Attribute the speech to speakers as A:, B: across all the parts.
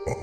A: The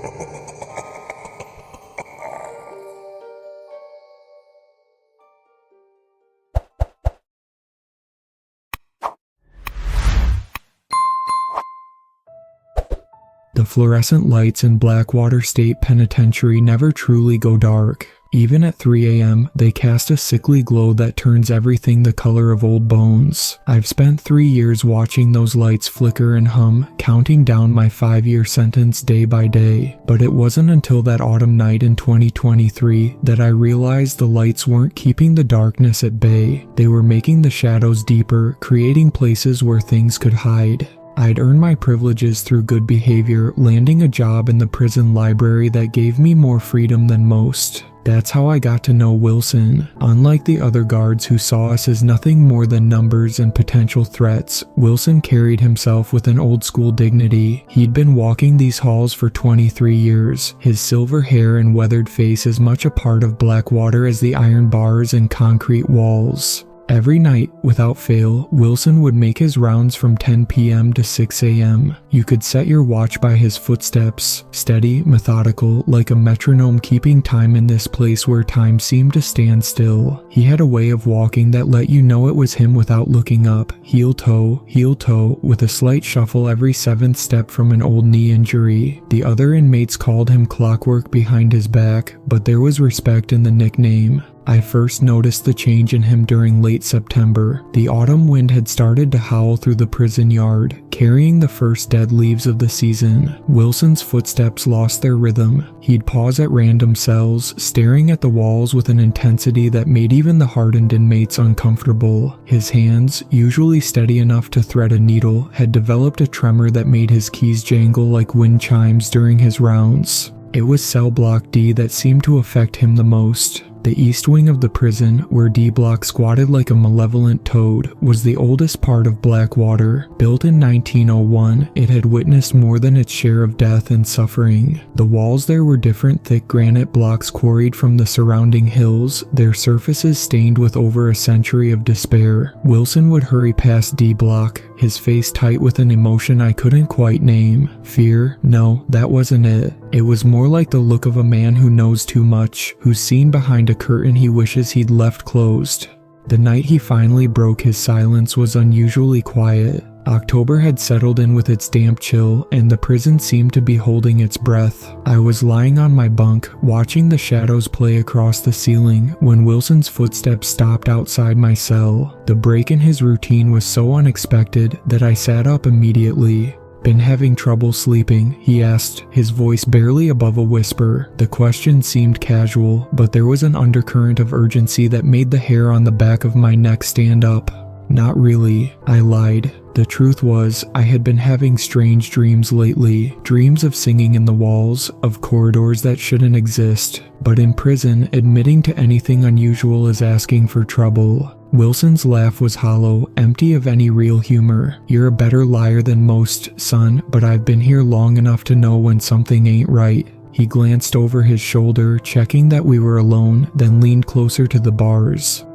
A: fluorescent lights in Blackwater State Penitentiary never truly go dark. Even at 3 a.m., they cast a sickly glow that turns everything the color of old bones. I've spent 3 years watching those lights flicker and hum, counting down my 5-year sentence day by day. But it wasn't until that autumn night in 2023 that I realized the lights weren't keeping the darkness at bay. They were making the shadows deeper, creating places where things could hide. I'd earned my privileges through good behavior, landing a job in the prison library that gave me more freedom than most. That's how I got to know Wilson. Unlike the other guards who saw us as nothing more than numbers and potential threats, Wilson carried himself with an old-school dignity. He'd been walking these halls for 23 years, his silver hair and weathered face as much a part of Blackwater as the iron bars and concrete walls. Every night, without fail, Wilson would make his rounds from 10 p.m. to 6 a.m. You could set your watch by his footsteps, steady, methodical, like a metronome keeping time in this place where time seemed to stand still. He had a way of walking that let you know it was him without looking up, heel-toe, with a slight shuffle every 7th step from an old knee injury. The other inmates called him Clockwork behind his back, but there was respect in the nickname. I first noticed the change in him during late September. The autumn wind had started to howl through the prison yard, carrying the first dead leaves of the season. Wilson's footsteps lost their rhythm. He'd pause at random cells, staring at the walls with an intensity that made even the hardened inmates uncomfortable. His hands, usually steady enough to thread a needle, had developed a tremor that made his keys jangle like wind chimes during his rounds. It was cell block D that seemed to affect him the most. The east wing of the prison, where D-Block squatted like a malevolent toad, was the oldest part of Blackwater. Built in 1901, it had witnessed more than its share of death and suffering. The walls there were different thick granite blocks quarried from the surrounding hills, their surfaces stained with over a century of despair. Wilson would hurry past D-Block, his face tight with an emotion I couldn't quite name. Fear? No, that wasn't it. It was more like the look of a man who knows too much, who's seen behind a curtain he wishes he'd left closed. The night he finally broke his silence was unusually quiet. October had settled in with its damp chill, and the prison seemed to be holding its breath. I was lying on my bunk, watching the shadows play across the ceiling, when Wilson's footsteps stopped outside my cell. The break in his routine was so unexpected that I sat up immediately. "Been having trouble sleeping?" he asked, his voice barely above a whisper. The question seemed casual, but there was an undercurrent of urgency that made the hair on the back of my neck stand up. "Not really," I lied. The truth was, I had been having strange dreams lately, dreams of singing in the walls, of corridors that shouldn't exist. But in prison, admitting to anything unusual is asking for trouble. Wilson's laugh was hollow, empty of any real humor. "You're a better liar than most, son, but I've been here long enough to know when something ain't right." He glanced over his shoulder, checking that we were alone, then leaned closer to the bars.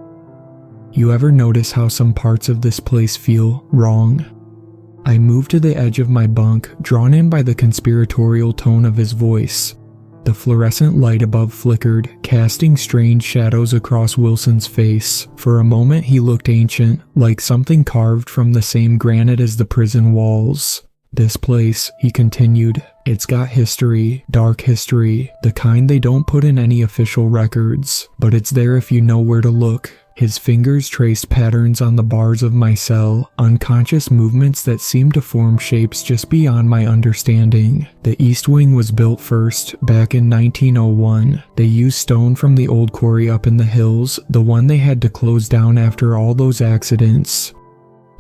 A: "You ever notice how some parts of this place feel wrong?" I moved to the edge of my bunk, drawn in by the conspiratorial tone of his voice. The fluorescent light above flickered, casting strange shadows across Wilson's face. For a moment he looked ancient, like something carved from the same granite as the prison walls. "This place," he continued, "it's got history, dark history, the kind they don't put in any official records, but it's there if you know where to look." His fingers traced patterns on the bars of my cell, unconscious movements that seemed to form shapes just beyond my understanding. The east wing was built first, back in 1901. They used stone from the old quarry up in the hills, the one they had to close down after all those accidents.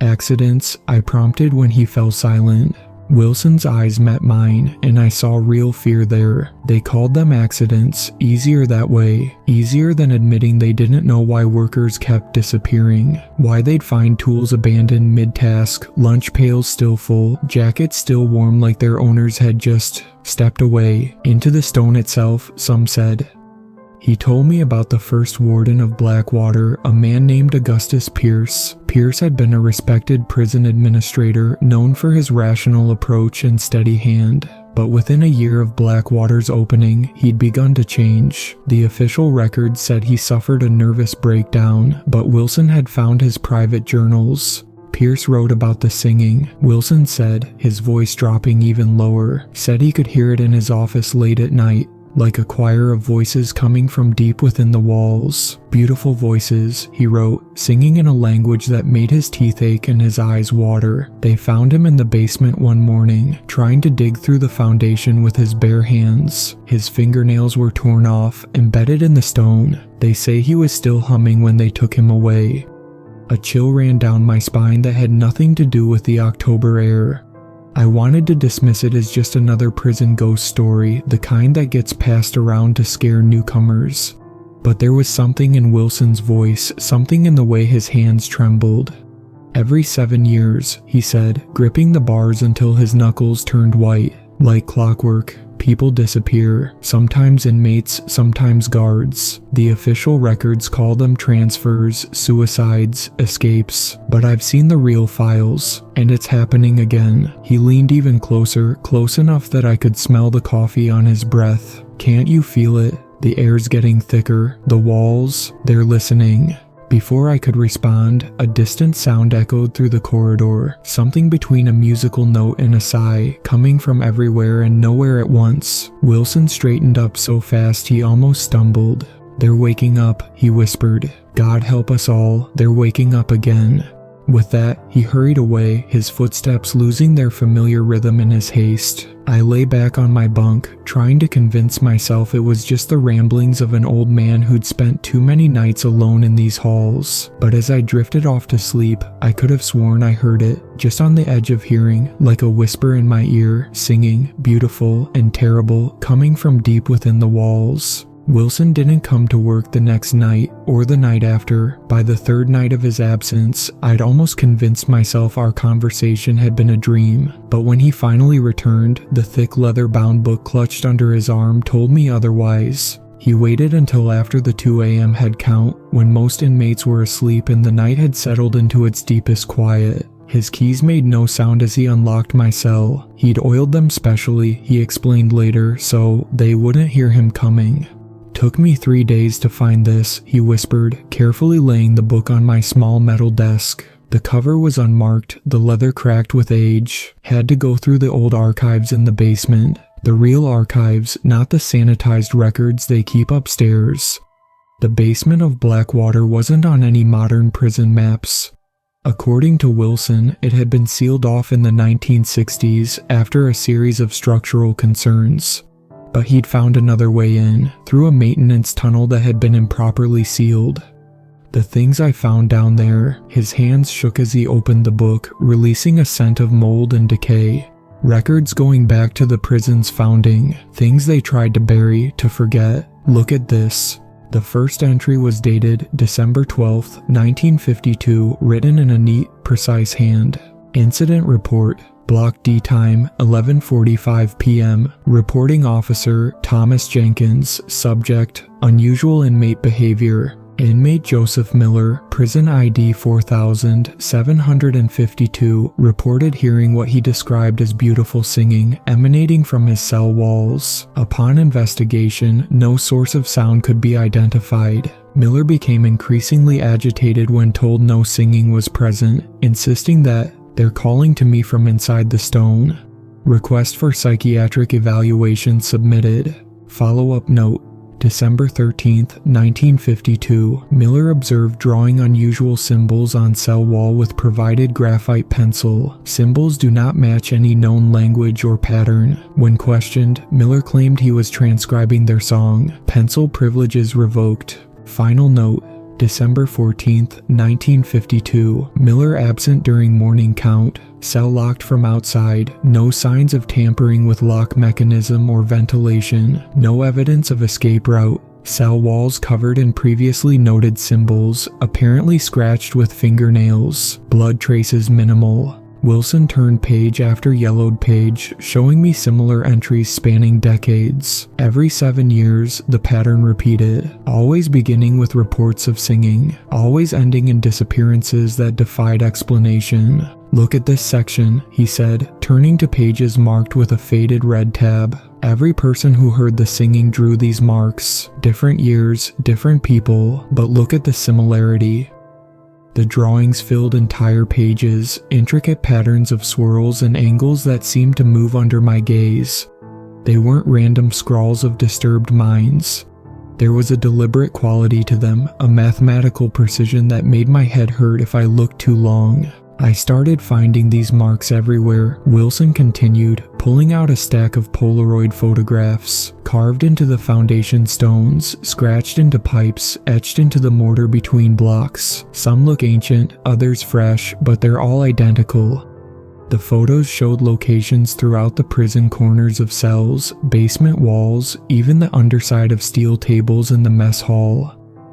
A: "Accidents?" I prompted when he fell silent. Wilson's eyes met mine, and I saw real fear there. They called them accidents, easier that way, easier than admitting they didn't know why workers kept disappearing, why they'd find tools abandoned mid-task, lunch pails still full, jackets still warm like their owners had just stepped away. Into the stone itself, some said. He told me about the first warden of Blackwater, a man named Augustus Pierce. Pierce had been a respected prison administrator, known for his rational approach and steady hand. But within a year of Blackwater's opening, he'd begun to change. The official record said he suffered a nervous breakdown, but Wilson had found his private journals. Pierce wrote about the singing. Wilson said, his voice dropping even lower, said he could hear it in his office late at night, like a choir of voices coming from deep within the walls. Beautiful voices, he wrote, singing in a language that made his teeth ache and his eyes water. They found him in the basement one morning, trying to dig through the foundation with his bare hands. His fingernails were torn off, embedded in the stone. They say he was still humming when they took him away. A chill ran down my spine that had nothing to do with the October air. I wanted to dismiss it as just another prison ghost story, the kind that gets passed around to scare newcomers. But there was something in Wilson's voice, something in the way his hands trembled. Every 7 years, he said, gripping the bars until his knuckles turned white. Like clockwork, people disappear, sometimes inmates, sometimes guards. The official records call them transfers, suicides, escapes, but I've seen the real files, and it's happening again. He leaned even closer, close enough that I could smell the coffee on his breath. Can't you feel it? The air's getting thicker, the walls, they're listening. Before I could respond, a distant sound echoed through the corridor, something between a musical note and a sigh, coming from everywhere and nowhere at once. Wilson straightened up so fast he almost stumbled. "They're waking up," he whispered. "God help us all, they're waking up again." With that, he hurried away, his footsteps losing their familiar rhythm in his haste. I lay back on my bunk, trying to convince myself it was just the ramblings of an old man who'd spent too many nights alone in these halls. But as I drifted off to sleep, I could have sworn I heard it, just on the edge of hearing, like a whisper in my ear, singing, beautiful and terrible, coming from deep within the walls. Wilson didn't come to work the next night, or the night after. By the third night of his absence, I'd almost convinced myself our conversation had been a dream. But when he finally returned, the thick leather-bound book clutched under his arm told me otherwise. He waited until after the 2 a.m. head count, when most inmates were asleep and the night had settled into its deepest quiet. His keys made no sound as he unlocked my cell. He'd oiled them specially, he explained later, so they wouldn't hear him coming. "Took me 3 days to find this," he whispered, carefully laying the book on my small metal desk. The cover was unmarked, the leather cracked with age. Had to go through the old archives in the basement. The real archives, not the sanitized records they keep upstairs. The basement of Blackwater wasn't on any modern prison maps. According to Wilson, it had been sealed off in the 1960s after a series of structural concerns. But he'd found another way in, through a maintenance tunnel that had been improperly sealed. The things I found down there, his hands shook as he opened the book, releasing a scent of mold and decay. Records going back to the prison's founding, things they tried to bury, to forget. Look at this. The first entry was dated December 12, 1952, written in a neat, precise hand. Incident report. Block D time, 11:45 p.m. Reporting officer, Thomas Jenkins. Subject, unusual inmate behavior. Inmate Joseph Miller, prison ID 4752, reported hearing what he described as beautiful singing emanating from his cell walls. Upon investigation, no source of sound could be identified. Miller became increasingly agitated when told no singing was present, insisting that "they're calling to me from inside the stone." Request for psychiatric evaluation submitted. Follow-up note. December 13, 1952, Miller observed drawing unusual symbols on cell wall with provided graphite pencil. Symbols do not match any known language or pattern. When questioned, Miller claimed he was transcribing their song. Pencil privileges revoked. Final note. December 14, 1952, Miller absent during morning count, cell locked from outside, no signs of tampering with lock mechanism or ventilation, no evidence of escape route, cell walls covered in previously noted symbols, apparently scratched with fingernails, blood traces minimal. Wilson turned page after yellowed page, showing me similar entries spanning decades. Every 7 years, the pattern repeated, always beginning with reports of singing, always ending in disappearances that defied explanation. "Look at this section," he said, turning to pages marked with a faded red tab. Every person who heard the singing drew these marks. Different years, different people, but look at the similarity. The drawings filled entire pages, intricate patterns of swirls and angles that seemed to move under my gaze. They weren't random scrawls of disturbed minds. There was a deliberate quality to them, a mathematical precision that made my head hurt if I looked too long. "I started finding these marks everywhere," Wilson continued, pulling out a stack of Polaroid photographs, carved into the foundation stones, scratched into pipes, etched into the mortar between blocks. Some look ancient, others fresh, but they're all identical. The photos showed locations throughout the prison corners of cells, basement walls, even the underside of steel tables in the mess hall.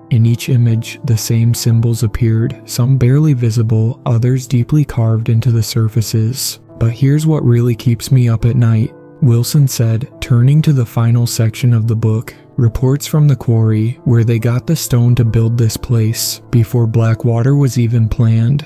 A: In each image, the same symbols appeared, some barely visible, others deeply carved into the surfaces. "But here's what really keeps me up at night," Wilson said, turning to the final section of the book. "Reports from the quarry, where they got the stone to build this place, before Blackwater was even planned."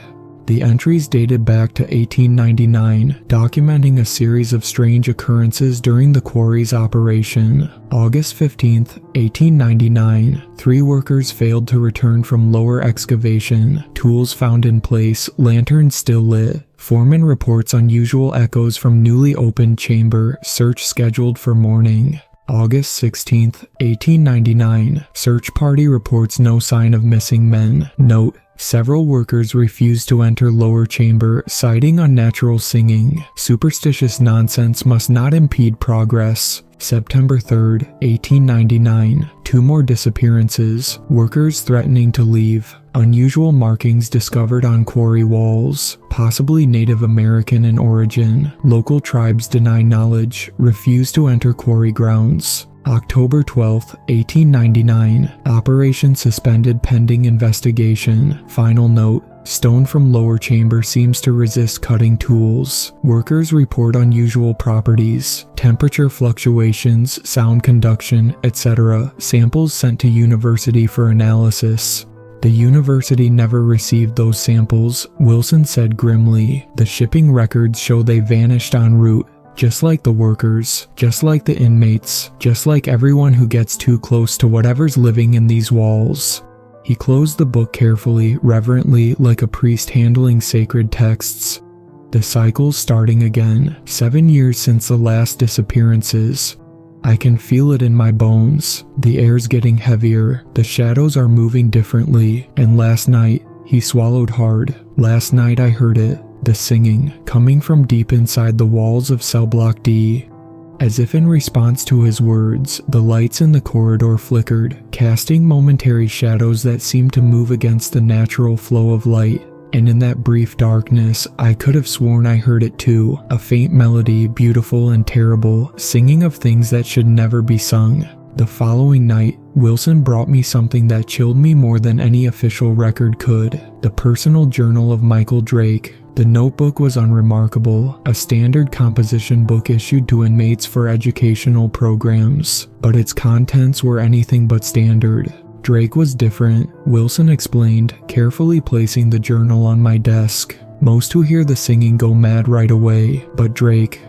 A: The entries dated back to 1899, documenting a series of strange occurrences during the quarry's operation. August 15th, 1899, 3 workers failed to return from lower excavation, tools found in place, lanterns still lit. Foreman reports unusual echoes from newly opened chamber, search scheduled for morning. August 16th, 1899, search party reports no sign of missing men. Note: several workers refused to enter lower chamber, citing unnatural singing. Superstitious nonsense must not impede progress. September 3rd, 1899, 2 more disappearances, workers threatening to leave. Unusual markings discovered on quarry walls, possibly Native American in origin. Local tribes deny knowledge, refuse to enter quarry grounds. October 12th, 1899, operation suspended pending investigation. Final note: stone from lower chamber seems to resist cutting tools. Workers report unusual properties, temperature fluctuations, sound conduction, etc. Samples sent to university for analysis. The university never received those samples, Wilson said grimly. The shipping records show they vanished en route. Just like the workers, just like the inmates, just like everyone who gets too close to whatever's living in these walls. He closed the book carefully, reverently, like a priest handling sacred texts. The cycle's starting again. 7 years since the last disappearances. I can feel it in my bones. The air's getting heavier, the shadows are moving differently, and last night, he swallowed hard. Last night I heard it. The singing, coming from deep inside the walls of cell block D. As if in response to his words, the lights in the corridor flickered, casting momentary shadows that seemed to move against the natural flow of light. And in that brief darkness, I could have sworn I heard it too, a faint melody, beautiful and terrible, singing of things that should never be sung. The following night, Wilson brought me something that chilled me more than any official record could: the personal journal of Michael Drake. The notebook was unremarkable, a standard composition book issued to inmates for educational programs, but its contents were anything but standard. Drake was different, Wilson explained, carefully placing the journal on my desk. Most who hear the singing go mad right away, but Drake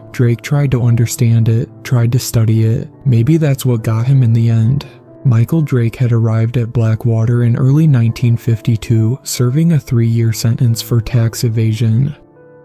A: tried to understand it, tried to study it. Maybe that's what got him in the end. Michael Drake had arrived at Blackwater in early 1952, serving a 3-year sentence for tax evasion.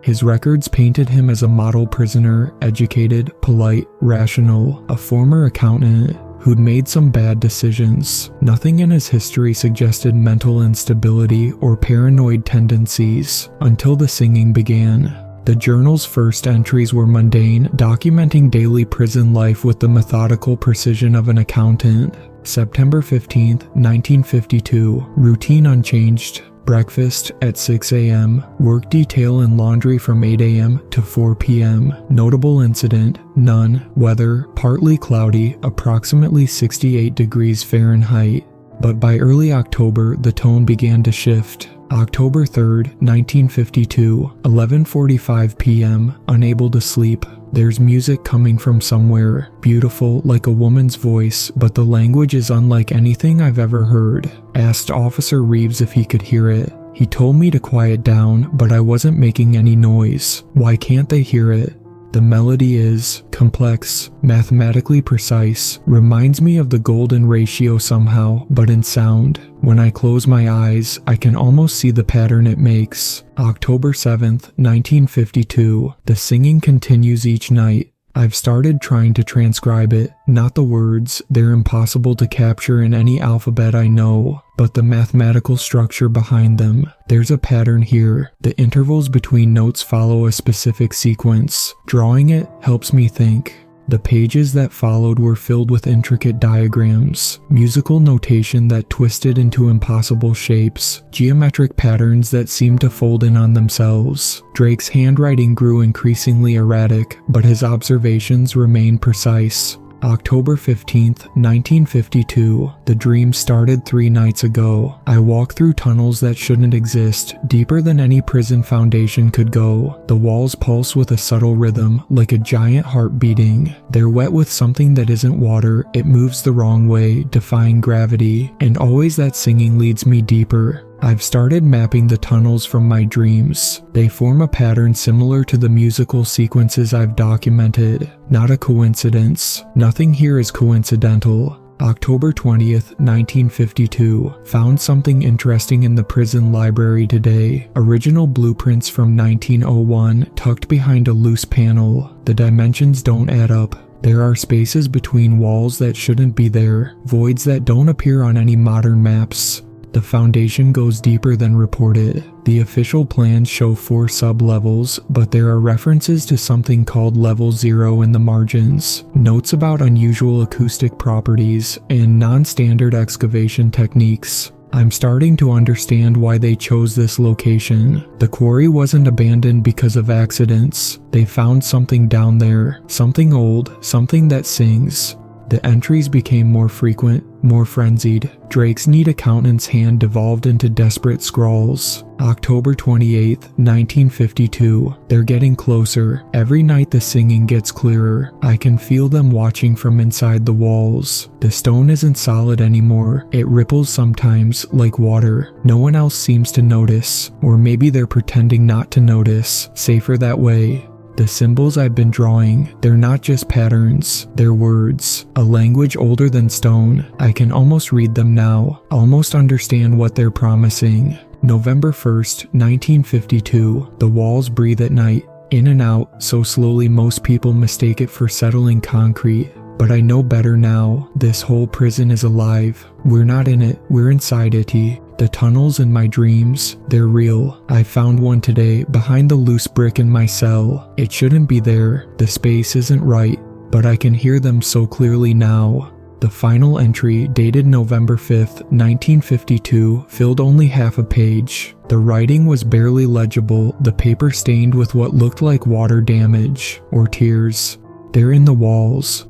A: His records painted him as a model prisoner, educated, polite, rational, a former accountant who'd made some bad decisions. Nothing in his history suggested mental instability or paranoid tendencies, until the singing began. The journal's first entries were mundane, documenting daily prison life with the methodical precision of an accountant. September 15th, 1952, routine unchanged. Breakfast at 6 a.m., work detail and laundry from 8 a.m. to 4 p.m. Notable incident, none. Weather, partly cloudy, approximately 68 degrees Fahrenheit. But by early October, the tone began to shift. October 3rd, 1952, 11:45 p.m., unable to sleep. There's music coming from somewhere, beautiful like a woman's voice, but the language is unlike anything I've ever heard. Asked Officer Reeves if he could hear it. He told me to quiet down, but I wasn't making any noise. Why can't they hear it? The melody is complex, mathematically precise, reminds me of the golden ratio somehow, but in sound. When I close my eyes, I can almost see the pattern it makes. October 7th, 1952. The singing continues each night. I've started trying to transcribe it, not the words, they're impossible to capture in any alphabet I know, but the mathematical structure behind them. There's a pattern here. The intervals between notes follow a specific sequence. Drawing it helps me think. The pages that followed were filled with intricate diagrams, musical notation that twisted into impossible shapes, geometric patterns that seemed to fold in on themselves. Drake's handwriting grew increasingly erratic, but his observations remained precise. October 15th, 1952. The dream started 3 nights ago. I walk through tunnels that shouldn't exist, deeper than any prison foundation could go. The walls pulse with a subtle rhythm, like a giant heart beating. They're wet with something that isn't water, it moves the wrong way, defying gravity, and always that singing leads me deeper. I've started mapping the tunnels from my dreams. They form a pattern similar to the musical sequences I've documented. Not a coincidence. Nothing here is coincidental. October 20th, 1952. Found something interesting in the prison library today. Original blueprints from 1901 tucked behind a loose panel. The dimensions don't add up. There are spaces between walls that shouldn't be there, voids that don't appear on any modern maps. The foundation goes deeper than reported. The official plans show 4 sub-levels, but there are references to something called Level 0 in the margins, notes about unusual acoustic properties, and non-standard excavation techniques. I'm starting to understand why they chose this location. The quarry wasn't abandoned because of accidents. They found something down there, something old, something that sings. The entries became more frequent, more frenzied. Drake's neat accountant's hand devolved into desperate scrawls. October 28th, 1952. They're getting closer. Every night the singing gets clearer. I can feel them watching from inside the walls. The stone isn't solid anymore. It ripples sometimes, like water. No one else seems to notice. Or maybe they're pretending not to notice. Safer that way. The symbols I've been drawing, they're not just patterns, they're words, a language older than stone. I can almost read them now, almost understand what they're promising. November 1st, 1952. The walls breathe at night, in and out, so slowly most people mistake it for settling concrete. But I know better now. This whole prison is alive. We're not in it, we're inside it. The tunnels in my dreams, they're real. I found one today behind the loose brick in my cell. It shouldn't be there. The space isn't right, but I can hear them so clearly now. The final entry, dated November 5th, 1952, filled only half a page. The writing was barely legible, the paper stained with what looked like water damage, or tears. They're in the walls.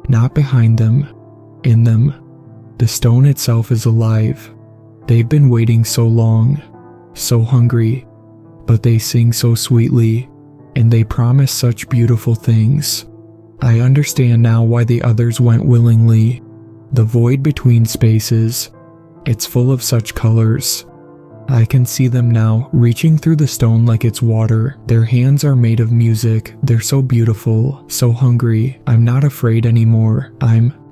A: Not behind them. In them. The stone itself is alive. They've been waiting so long, so hungry, but they sing so sweetly, and they promise such beautiful things. I understand now why the others went willingly. The void between spaces, it's full of such colors. I can see them now, reaching through the stone like it's water. Their hands are made of music. They're so beautiful, so hungry. I'm not afraid anymore.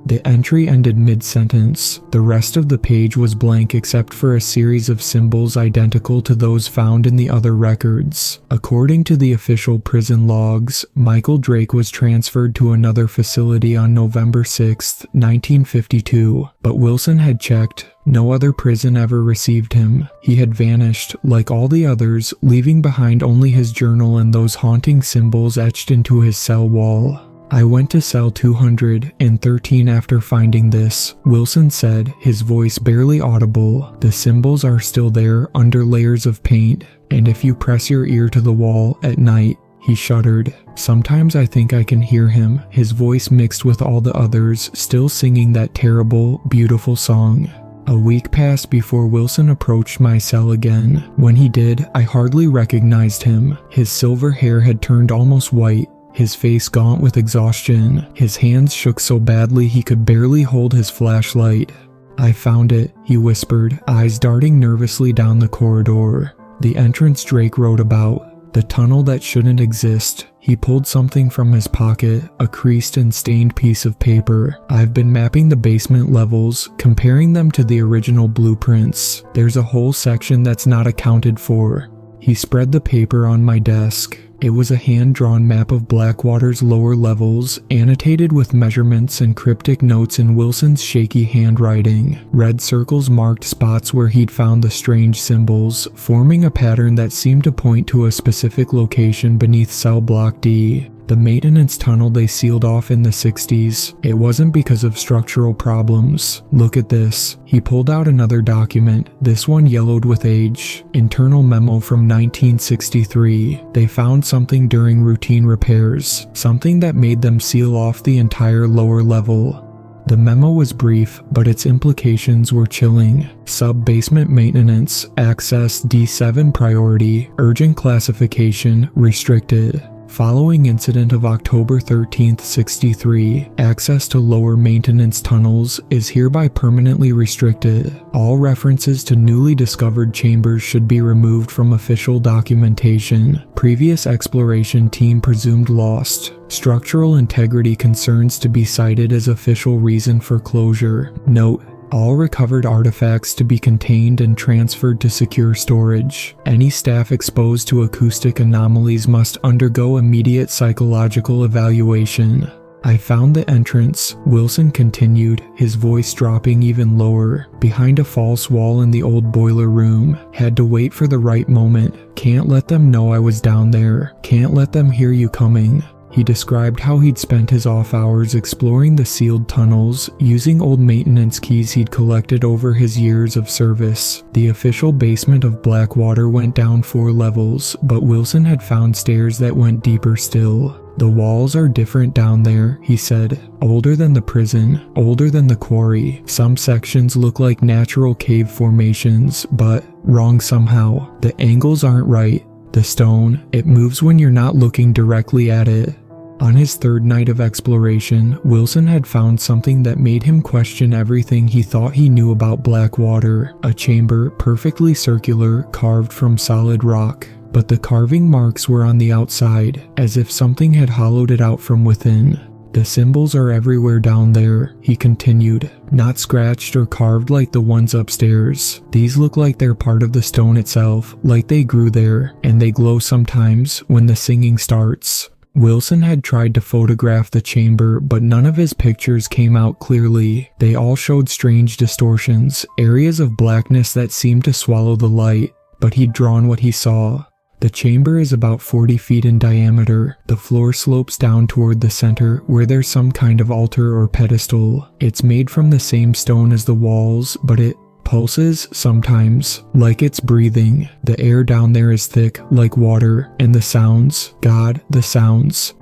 A: The entry ended mid-sentence. The rest of the page was blank except for a series of symbols identical to those found in the other records. According to the official prison logs, Michael Drake was transferred to another facility on November 6, 1952, but Wilson had checked. No other prison ever received him. He had vanished, like all the others, leaving behind only his journal and those haunting symbols etched into his cell wall. I went to cell 213 after finding this, Wilson said, his voice barely audible. The symbols are still there under layers of paint, and if you press your ear to the wall at night, he shuddered. Sometimes I think I can hear him, his voice mixed with all the others, still singing that terrible, beautiful song. A week passed before Wilson approached my cell again. When he did, I hardly recognized him. His silver hair had turned almost white, his face gaunt with exhaustion. His hands shook so badly he could barely hold his flashlight. "I found it," he whispered, eyes darting nervously down the corridor. "The entrance Drake wrote about. The tunnel that shouldn't exist." He pulled something from his pocket, a creased and stained piece of paper. "I've been mapping the basement levels, comparing them to the original blueprints. There's a whole section that's not accounted for." He spread the paper on my desk. It was a hand-drawn map of Blackwater's lower levels, annotated with measurements and cryptic notes in Wilson's shaky handwriting. Red circles marked spots where he'd found the strange symbols, forming a pattern that seemed to point to a specific location beneath cell block D. The maintenance tunnel they sealed off in the 60s. It wasn't because of structural problems. "Look at this." He pulled out another document, this one yellowed with age. Internal memo from 1963. They found something during routine repairs, something that made them seal off the entire lower level. The memo was brief, but its implications were chilling. Sub-basement maintenance, access D7 priority, urgent classification, restricted. Following incident of October 13, 63, access to lower maintenance tunnels is hereby permanently restricted. All references to newly discovered chambers should be removed from official documentation. Previous exploration team presumed lost. Structural integrity concerns to be cited as official reason for closure. Note: all recovered artifacts to be contained and transferred to secure storage. Any staff exposed to acoustic anomalies must undergo immediate psychological evaluation. "I found the entrance," Wilson continued, his voice dropping even lower. "Behind a false wall in the old boiler room. Had to wait for the right moment. Can't let them know I was down there. Can't let them hear you coming." He described how he'd spent his off hours exploring the sealed tunnels, using old maintenance keys he'd collected over his years of service. The official basement of Blackwater went down 4 levels, but Wilson had found stairs that went deeper still. "The walls are different down there," he said. "Older than the prison, older than the quarry. Some sections look like natural cave formations, but wrong somehow. The angles aren't right. The stone, it moves when you're not looking directly at it." On his 3rd night of exploration, Wilson had found something that made him question everything he thought he knew about Blackwater. A chamber, perfectly circular, carved from solid rock. But the carving marks were on the outside, as if something had hollowed it out from within. "The symbols are everywhere down there," he continued. "Not scratched or carved like the ones upstairs. These look like they're part of the stone itself, like they grew there, and they glow sometimes when the singing starts." Wilson had tried to photograph the chamber, but none of his pictures came out clearly. They all showed strange distortions, areas of blackness that seemed to swallow the light, but he'd drawn what he saw. The chamber is about 40 feet in diameter. The floor slopes down toward the center, where there's some kind of altar or pedestal. It's made from the same stone as the walls, but it pulses sometimes, like it's breathing. The air down there is thick, like water, and the sounds, God, the sounds.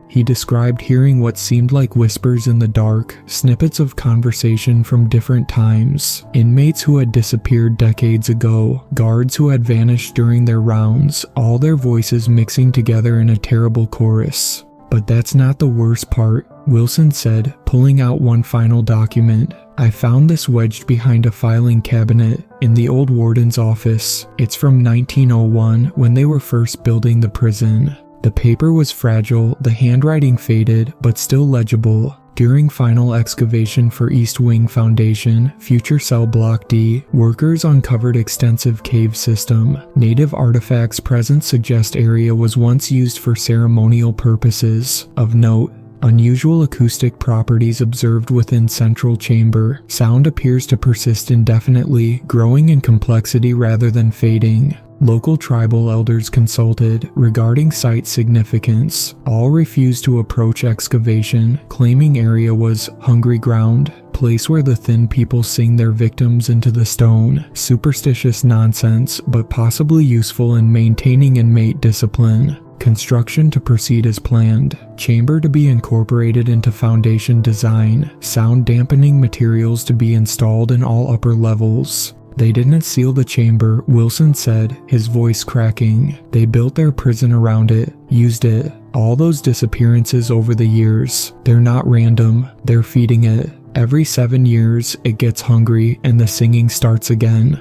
A: He described hearing what seemed like whispers in the dark, snippets of conversation from different times. Inmates who had disappeared decades ago, guards who had vanished during their rounds, all their voices mixing together in a terrible chorus. "But that's not the worst part," Wilson said, pulling out one final document. "I found this wedged behind a filing cabinet in the old warden's office. It's from 1901, when they were first building the prison. The paper was fragile, the handwriting faded, but still legible. During final excavation for East Wing Foundation, future cell block D, workers uncovered extensive cave system. Native artifacts present suggest area was once used for ceremonial purposes. Of note, unusual acoustic properties observed within central chamber. Sound appears to persist indefinitely, growing in complexity rather than fading. Local tribal elders consulted regarding site significance. All refused to approach excavation, claiming area was hungry ground, place where the thin people sing their victims into the stone. Superstitious nonsense, but possibly useful in maintaining inmate discipline. Construction to proceed as planned. Chamber to be incorporated into foundation design. Sound dampening materials to be installed in all upper levels. They didn't seal the chamber, Wilson said, his voice cracking. They built their prison around it, used it. All those disappearances over the years, they're not random, they're feeding it. Every 7 years, it gets hungry and the singing starts again.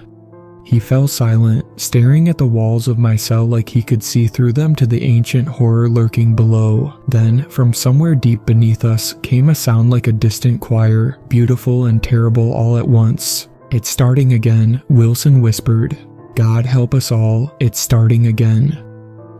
A: He fell silent, staring at the walls of my cell like he could see through them to the ancient horror lurking below. Then, from somewhere deep beneath us, came a sound like a distant choir, beautiful and terrible all at once. "It's starting again," Wilson whispered. "God help us all, it's starting again."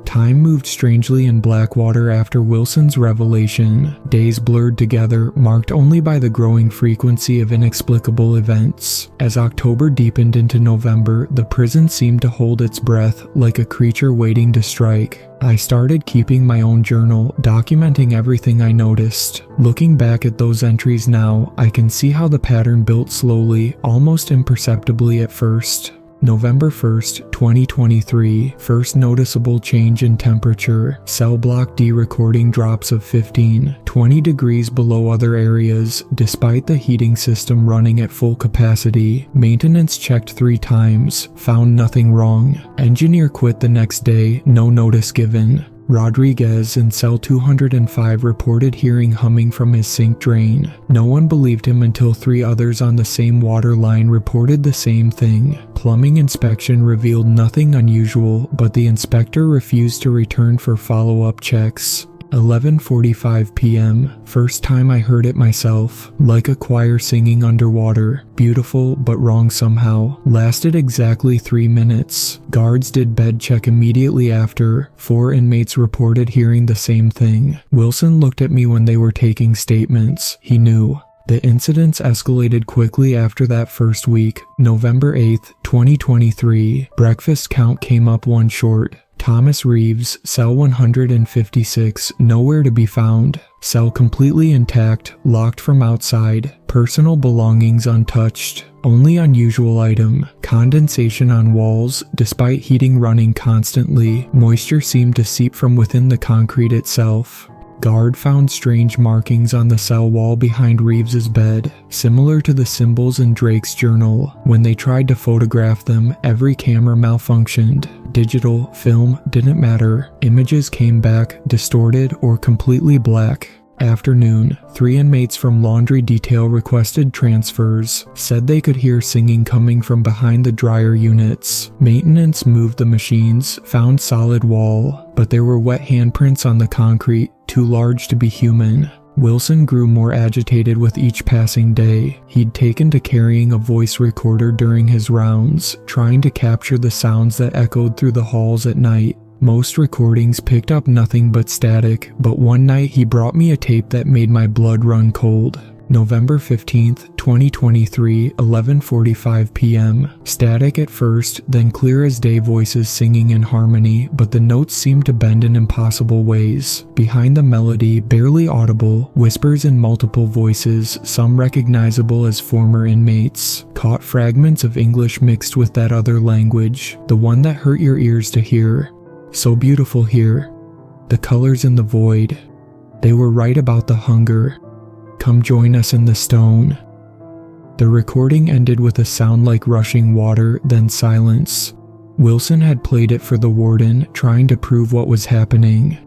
A: Time moved strangely in Blackwater after Wilson's revelation. Days blurred together, marked only by the growing frequency of inexplicable events. As October deepened into November, the prison seemed to hold its breath, like a creature waiting to strike. I started keeping my own journal, documenting everything I noticed. Looking back at those entries now, I can see how the pattern built slowly, almost imperceptibly at first. November 1st, 2023, first noticeable change in temperature. Cell block D recording drops of 15-20 degrees below other areas, despite the heating system running at full capacity. Maintenance checked 3 times, found nothing wrong. Engineer quit the next day, no notice given. Rodriguez in cell 205 reported hearing humming from his sink drain. No one believed him until 3 others on the same water line reported the same thing. Plumbing inspection revealed nothing unusual, but the inspector refused to return for follow-up checks. 11:45 p.m. First time I heard it myself. Like a choir singing underwater. Beautiful, but wrong somehow. Lasted exactly 3 minutes. Guards did bed check immediately after. 4 inmates reported hearing the same thing. Wilson looked at me when they were taking statements. He knew. The incidents escalated quickly after that first week. November 8th, 2023. Breakfast count came up 1 short. Thomas Reeves, cell 156, nowhere to be found. Cell completely intact, locked from outside. Personal belongings untouched. Only unusual item, condensation on walls. Despite heating running constantly, moisture seemed to seep from within the concrete itself. Guard found strange markings on the cell wall behind Reeves's bed, similar to the symbols in Drake's journal. When they tried to photograph them, every camera malfunctioned. Digital, film, didn't matter. Images came back, distorted or completely black. Afternoon, 3 inmates from laundry detail requested transfers, said they could hear singing coming from behind the dryer units. Maintenance moved the machines, found solid wall, but there were wet handprints on the concrete, too large to be human. Wilson grew more agitated with each passing day. He'd taken to carrying a voice recorder during his rounds, trying to capture the sounds that echoed through the halls at night. Most recordings picked up nothing but static, but one night he brought me a tape that made my blood run cold. November 15th, 2023, 11:45 p.m. Static at first, then clear as day voices singing in harmony, but the notes seemed to bend in impossible ways. Behind the melody, barely audible, whispers in multiple voices, some recognizable as former inmates. Caught fragments of English mixed with that other language, the one that hurt your ears to hear. So beautiful here. The colors in the void. They were right about the hunger. Come join us in the stone. The recording ended with a sound like rushing water, then silence. Wilson had played it for the warden, trying to prove what was happening.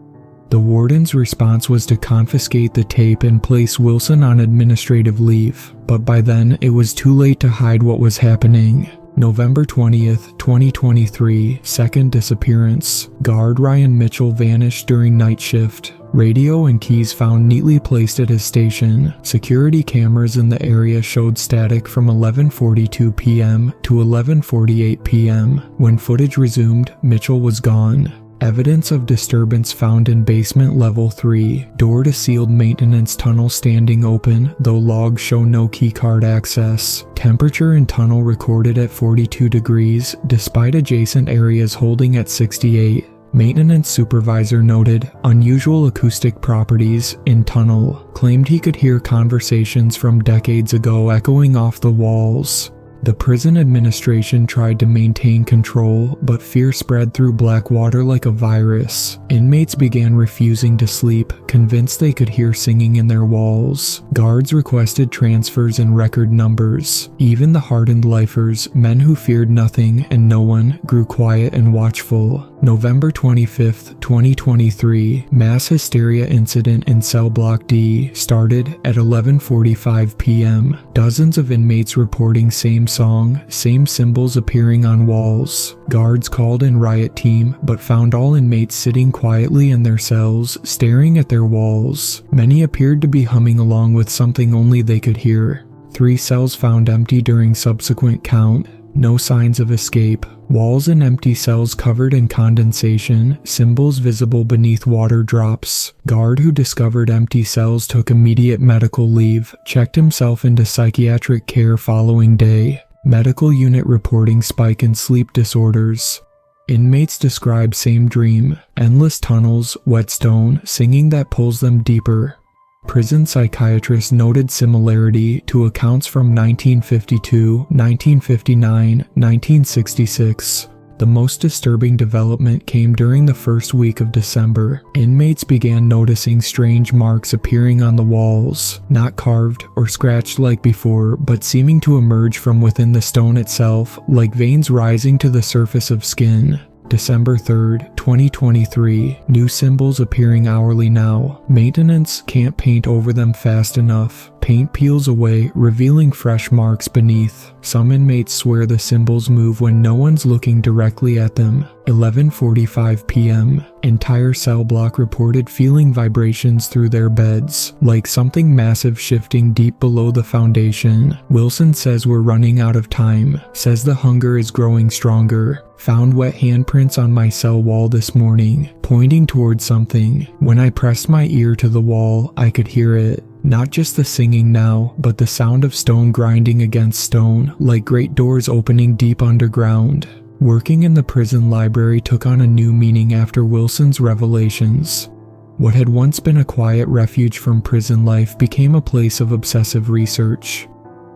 A: The warden's response was to confiscate the tape and place Wilson on administrative leave, but by then it was too late to hide what was happening. November 20th, 2023, second disappearance. Guard Ryan Mitchell vanished during night shift. Radio and keys found neatly placed at his station. Security cameras in the area showed static from 11:42 p.m. to 11:48 p.m. When footage resumed, Mitchell was gone. Evidence of disturbance found in basement level 3. Door to sealed maintenance tunnel standing open, though logs show no keycard access. Temperature in tunnel recorded at 42 degrees, despite adjacent areas holding at 68. Maintenance supervisor noted unusual acoustic properties in tunnel. Claimed he could hear conversations from decades ago echoing off the walls. The prison administration tried to maintain control, but fear spread through Blackwater like a virus. Inmates began refusing to sleep, convinced they could hear singing in their walls. Guards requested transfers in record numbers. Even the hardened lifers, men who feared nothing and no one, grew quiet and watchful. November 25, 2023, mass hysteria incident in cell block D started at 11:45 p.m. Dozens of inmates reporting same song, same symbols appearing on walls. Guards called in riot team but found all inmates sitting quietly in their cells, staring at their walls. Many appeared to be humming along with something only they could hear. 3 cells found empty during subsequent count. No signs of escape. Walls in empty cells covered in condensation, symbols visible beneath water drops. Guard who discovered empty cells took immediate medical leave, checked himself into psychiatric care following day. Medical unit reporting spike in sleep disorders. Inmates describe same dream, endless tunnels, whetstone, singing that pulls them deeper. Prison psychiatrists noted similarity to accounts from 1952, 1959, 1966. The most disturbing development came during the first week of December. Inmates began noticing strange marks appearing on the walls, not carved or scratched like before, but seeming to emerge from within the stone itself, like veins rising to the surface of skin. December 3rd, 2023, new symbols appearing hourly now. Maintenance can't paint over them fast enough. Paint peels away, revealing fresh marks beneath. Some inmates swear the symbols move when no one's looking directly at them. 11:45 p.m. Entire cell block reported feeling vibrations through their beds, like something massive shifting deep below the foundation. Wilson says we're running out of time, says the hunger is growing stronger. Found wet handprints on my cell wall this morning, pointing towards something. When I pressed my ear to the wall, I could hear it. Not just the singing now, but the sound of stone grinding against stone, like great doors opening deep underground. Working in the prison library took on a new meaning after Wilson's revelations. What had once been a quiet refuge from prison life became a place of obsessive research.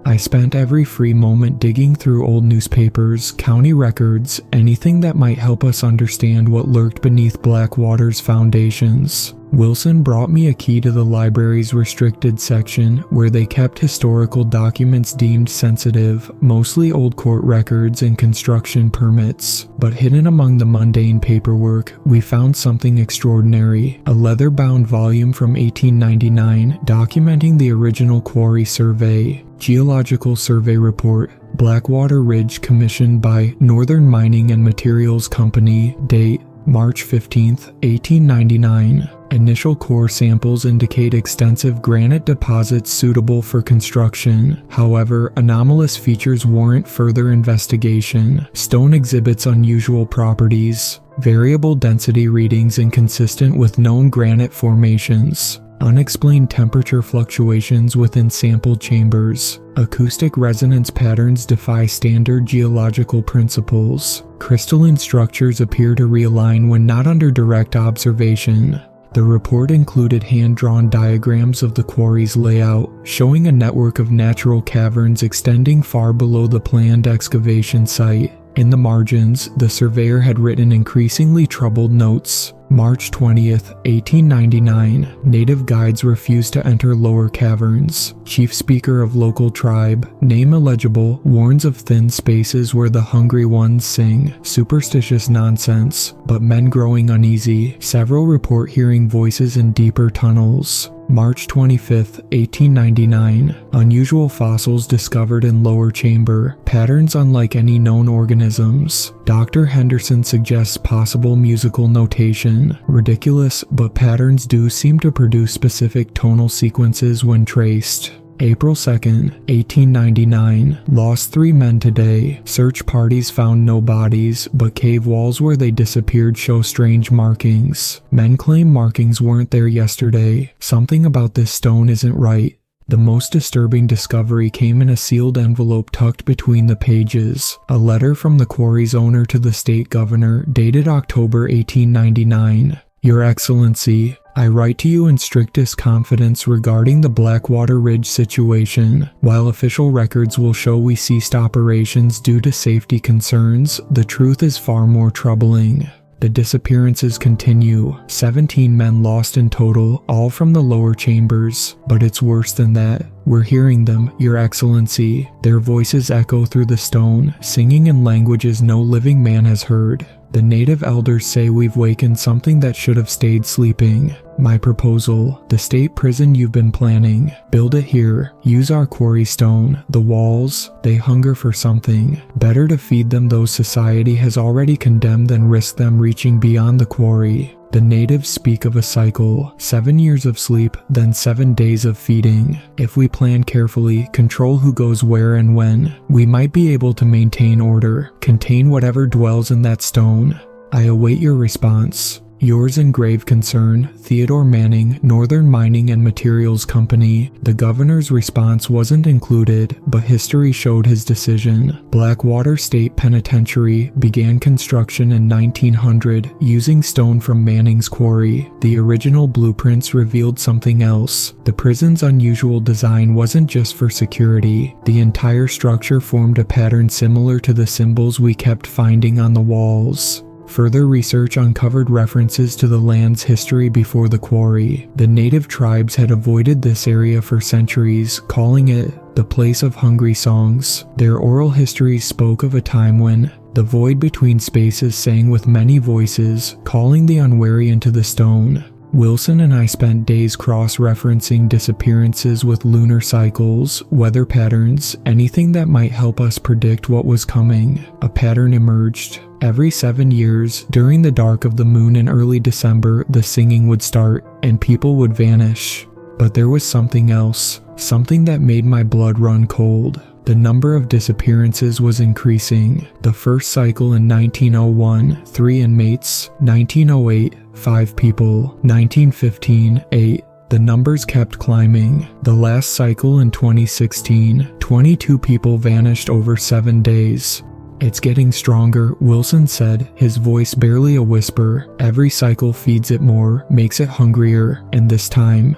A: I spent every free moment digging through old newspapers, county records, anything that might help us understand what lurked beneath Blackwater's foundations. Wilson brought me a key to the library's restricted section, where they kept historical documents deemed sensitive, mostly old court records and construction permits. But hidden among the mundane paperwork, we found something extraordinary, a leather-bound volume from 1899 documenting the original quarry survey. Geological Survey Report, Blackwater Ridge, commissioned by Northern Mining and Materials Company, date March 15, 1899. Initial core samples indicate extensive granite deposits suitable for construction. However, anomalous features warrant further investigation. Stone exhibits unusual properties, variable density readings inconsistent with known granite formations. Unexplained temperature fluctuations within sample chambers. Acoustic resonance patterns defy standard geological principles. Crystalline structures appear to realign when not under direct observation. The report included hand-drawn diagrams of the quarry's layout, showing a network of natural caverns extending far below the planned excavation site. In the margins, the surveyor had written increasingly troubled notes. March 20th, 1899, native guides refused to enter lower caverns. Chief speaker of local tribe, name illegible, warns of thin spaces where the hungry ones sing. Superstitious nonsense, but men growing uneasy. Several report hearing voices in deeper tunnels. March 25, 1899, unusual fossils discovered in lower chamber, patterns unlike any known organisms. Dr. Henderson suggests possible musical notation. Ridiculous, but patterns do seem to produce specific tonal sequences when traced. April 2nd, 1899, lost 3 men today. Search parties found no bodies, but cave walls where they disappeared show strange markings. Men claim markings weren't there yesterday. Something about this stone isn't right. The most disturbing discovery came in a sealed envelope tucked between the pages. A letter from the quarry's owner to the state governor, dated October 1899. Your Excellency, I write to you in strictest confidence regarding the Blackwater Ridge situation. While official records will show we ceased operations due to safety concerns, the truth is far more troubling. The disappearances continue, 17 men lost in total, all from the lower chambers. But it's worse than that. We're hearing them, Your Excellency. Their voices echo through the stone, singing in languages no living man has heard. The native elders say we've wakened something that should have stayed sleeping. My proposal, the state prison you've been planning. Build it here. Use our quarry stone. The walls, they hunger for something. Better to feed them those society has already condemned than risk them reaching beyond the quarry. The natives speak of a cycle, 7 years of sleep, then 7 days of feeding. If we plan carefully, control who goes where and when, we might be able to maintain order, contain whatever dwells in that stone. I await your response. Yours in grave concern, Theodore Manning, Northern Mining and Materials Company. The governor's response wasn't included, but history showed his decision. Blackwater State Penitentiary began construction in 1900 using stone from Manning's quarry. The original blueprints revealed something else. The prison's unusual design wasn't just for security. The entire structure formed a pattern similar to the symbols we kept finding on the walls. Further research uncovered references to the land's history before the quarry. The native tribes had avoided this area for centuries, calling it the place of hungry songs. Their oral histories spoke of a time when the void between spaces sang with many voices, calling the unwary into the stone. Wilson and I spent days cross-referencing disappearances with lunar cycles, weather patterns, anything that might help us predict what was coming. A pattern emerged. Every 7 years, during the dark of the moon in early December, the singing would start, and people would vanish. But there was something else, something that made my blood run cold. The number of disappearances was increasing. The first cycle in 1901, 3 inmates, 1908, 5 people, 1915, 8. The numbers kept climbing. The last cycle in 2016, 22 people vanished over 7 days. It's getting stronger, Wilson said, his voice barely a whisper. Every cycle feeds it more, makes it hungrier, and this time,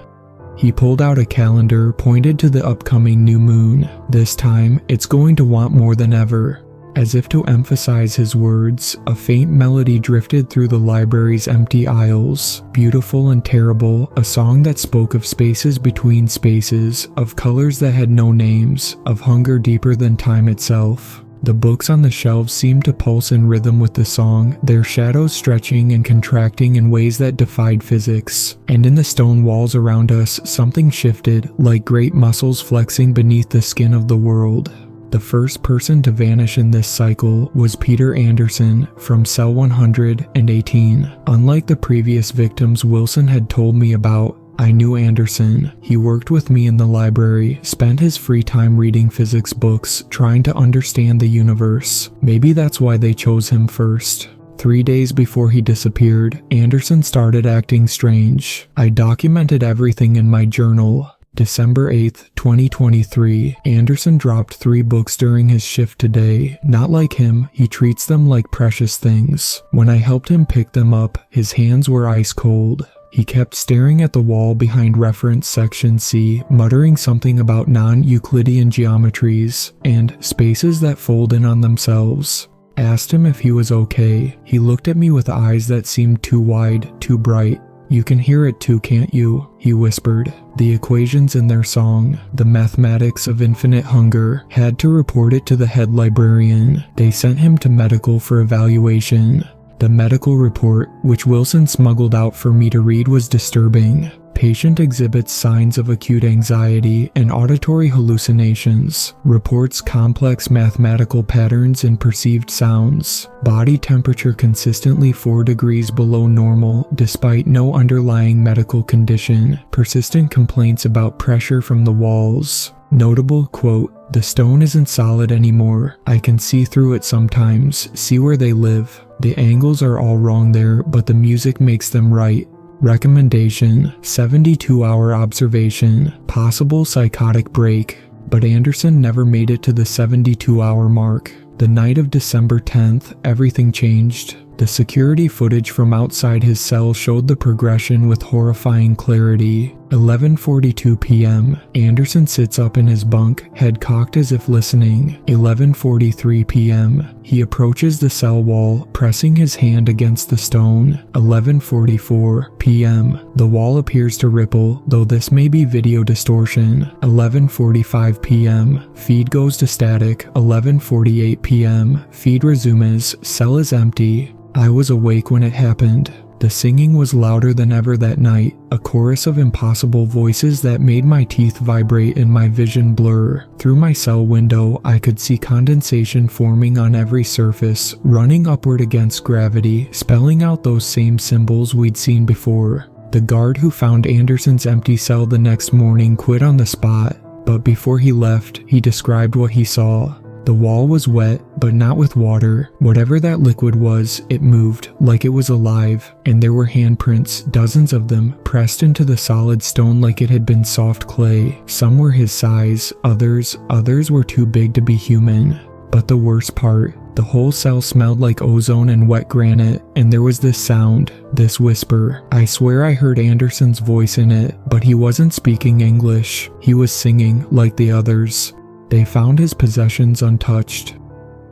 A: he pulled out a calendar, pointed to the upcoming new moon. This time, it's going to want more than ever. As if to emphasize his words, a faint melody drifted through the library's empty aisles. Beautiful and terrible, a song that spoke of spaces between spaces, of colors that had no names, of hunger deeper than time itself. The books on the shelves seemed to pulse in rhythm with the song, their shadows stretching and contracting in ways that defied physics. And in the stone walls around us, something shifted, like great muscles flexing beneath the skin of the world. The first person to vanish in this cycle was Peter Anderson from cell 118. Unlike the previous victims Wilson had told me about, I knew Anderson. He worked with me in the library, spent his free time reading physics books, trying to understand the universe. Maybe that's why they chose him first. 3 days before he disappeared, Anderson started acting strange. I documented everything in my journal. December 8th, 2023, Anderson dropped 3 books during his shift today. Not like him, he treats them like precious things. When I helped him pick them up, his hands were ice cold. He kept staring at the wall behind reference section C, muttering something about non-Euclidean geometries and spaces that fold in on themselves. Asked him if he was okay. He looked at me with eyes that seemed too wide, too bright. "You can hear it too, can't you?" he whispered. The equations in their song, the mathematics of infinite hunger, had to report it to the head librarian. They sent him to medical for evaluation. The medical report, which Wilson smuggled out for me to read, was disturbing. Patient exhibits signs of acute anxiety and auditory hallucinations. Reports complex mathematical patterns in perceived sounds. Body temperature consistently 4 degrees below normal despite no underlying medical condition. Persistent complaints about pressure from the walls. Notable quote, "The stone isn't solid anymore. I can see through it sometimes, see where they live. The angles are all wrong there, but the music makes them right." Recommendation, 72-hour observation, possible psychotic break. But Anderson never made it to the 72-hour mark. The night of December 10th, everything changed. The security footage from outside his cell showed the progression with horrifying clarity. 11:42 p.m. Anderson sits up in his bunk, head cocked as if listening. 11:43 p.m. He approaches the cell wall, pressing his hand against the stone. 11:44 p.m. The wall appears to ripple, though this may be video distortion. 11:45 p.m. Feed goes to static. 11:48 p.m. Feed resumes. Cell is empty. I was awake when it happened. The singing was louder than ever that night, a chorus of impossible voices that made my teeth vibrate and my vision blur. Through my cell window, I could see condensation forming on every surface, running upward against gravity, spelling out those same symbols we'd seen before. The guard who found Anderson's empty cell the next morning quit on the spot, but before he left, he described what he saw. The wall was wet, but not with water. Whatever that liquid was, it moved like it was alive, and there were handprints, dozens of them, pressed into the solid stone like it had been soft clay. Some were his size, others were too big to be human. But the worst part, the whole cell smelled like ozone and wet granite, and there was this sound, this whisper. I swear I heard Anderson's voice in it, but he wasn't speaking English. He was singing like the others. They found his possessions untouched.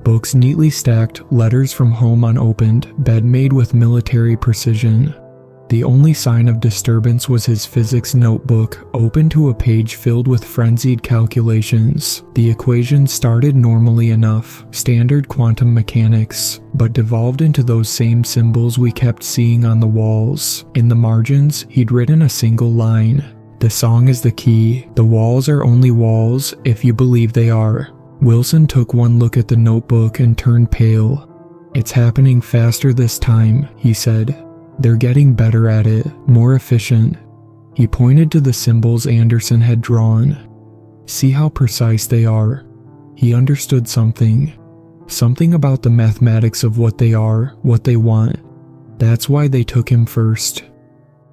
A: Books neatly stacked, letters from home unopened, bed made with military precision. The only sign of disturbance was his physics notebook, open to a page filled with frenzied calculations. The equations started normally enough, standard quantum mechanics, but devolved into those same symbols we kept seeing on the walls. In the margins, he'd written a single line. The song is the key. The walls are only walls if you believe they are. Wilson took one look at the notebook and turned pale. It's happening faster this time, he said. They're getting better at it, more efficient. He pointed to the symbols Anderson had drawn. See how precise they are. He understood something. Something about the mathematics of what they are, what they want. That's why they took him first.